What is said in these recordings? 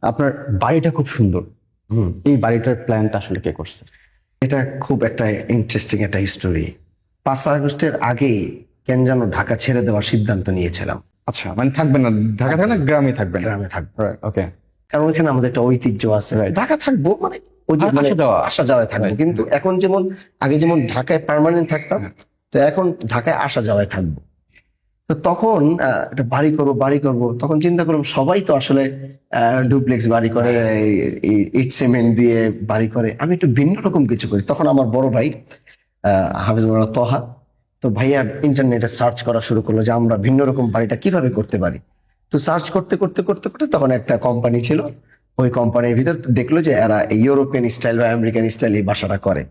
আপনার বাড়িটা খুব সুন্দর। এই বাড়িটার প্ল্যানটা আসলে কে করছে? এটা খুব একটা ইন্টারেস্টিং একটা স্টোরি। 5 আগস্টের আগেই কেন যেন ঢাকা ছেড়ে দেওয়ার সিদ্ধান্ত নিয়েছিলাম। আচ্ছা, মানে থাকবেন না ঢাকা, থাকবেন না গ্রামে থাকবেন? গ্রামে থাকবো, ওকে। কারণ ওইখানে আমাদের একটা ঐতিহ্য আছে। Right. ঢাকা থাকবো মানে ওই যে মানে আসা যাওয়া। আসা যাওয়ায় থাকবো, Right. কিন্তু এখন যেমন আগে যেমন ঢাকায় পার্মানেন্ট থাকতাম, তো এখন ঢাকায় আসা যাওয়ায় থাকবো। তো তখন একটা বাড়ি করব, তখন চিন্তা করলাম সবাই তো আসলে ডুপ্লেক্স বাড়ি করে, ইট সিমেন্ট দিয়ে বাড়ি করে, আমি একটু ভিন্ন রকম কিছু করি। তখন আমার বড় ভাই হাফিজ মাওলানা তহা, তো ভাইয়া ইন্টারনেটে সার্চ করা শুরু করলো যে আমরা ভিন্ন রকম বাড়িটা কিভাবে করতে পারি। তো সার্চ করতে করতে করতে করতে তখন একটা কোম্পানি ছিল, ওই কোম্পানির ভিতর দেখলো যে এরা ইউরোপিয়ান স্টাইল বা আমেরিকান স্টাইল এই বাসাটা করে।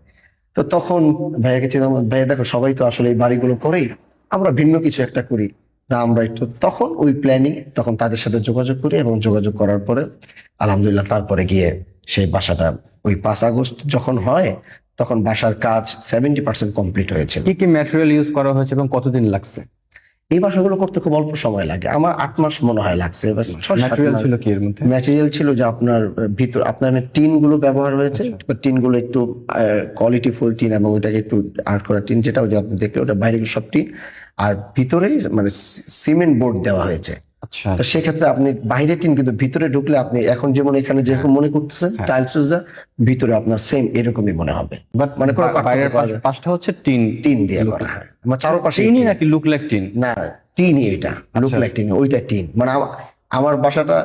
তো তখন ভাইয়াকে চিন্তা, ভাইয়া দেখো সবাই তো আসলে এই বাড়িগুলো করেই, আমরা ভিন্ন কিছু একটা করি। তা আমরা একটু তখন ওই প্ল্যানিং, তখন তাদের সাথে যোগাযোগ করি, এবং যোগাযোগ করার পরে আলহামদুলিল্লাহ তারপরে গিয়ে সেই বাসাটা ওই 5 আগস্ট যখন হয়, তখন বাসার কাজ 70% কমপ্লিট হয়েছিল। কি কি ম্যাটেরিয়াল ইউজ করা হয়েছে এবং কতদিন লাগছে? এই বাসাগুলো করতে খুব অল্প সময় লাগে, আমার 8 মাস মনে হয় লাগছে। ম্যাটেরিয়াল ছিল কি এর মধ্যে? ম্যাটেরিয়াল ছিল যে আপনার ভিতর আপনার টিন গুলো ব্যবহার হয়েছে, টিন গুলো একটু কোয়ালিটি ফুল টিন, এবং ওইটাকে একটু আর্ট করা টিন, যেটা ওই যে আপনি দেখলে ওটা বাইরে সব টিন, আর ভিতরে মানে সিমেন্ট বোর্ড দেওয়া হয়েছে। আচ্ছা, তো সেক্ষেত্রে আপনি বাইরে টিন, কিন্তু ভিতরে ঢুকলে আপনি এখন যেমন এখানে যেরকম মনে করতেছেন টাইলস, ভিতরে আপনার সেম এরকমই মনে হবে। বাট মানে কোনো বাইরের পাশটা হচ্ছে টিন। টিন দিয়ে করা, হ্যাঁ, আমার চারপাশে টিনই নাকি লুক লাইক টিন? না, টিনই, এটা লুক লাইক টিন, ওইটা টিন। মানে আমার বাসাটা,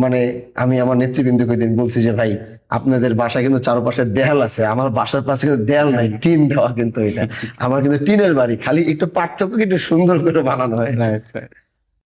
মানে আমি আমার নেতৃবৃন্দকে দিন বলছি যে ভাই আপনাদের বাসা কিন্তু চারপাশে দেয়াল আছে, আমার বাসার পাশে কিন্তু দেয়াল নাই, টিন দেওয়া কিন্তু এটা। আমার কিন্তু টিনের বাড়ি, খালি একটু পার্থক্য একটু সুন্দর করে বানানো হয়েছে। Right, right.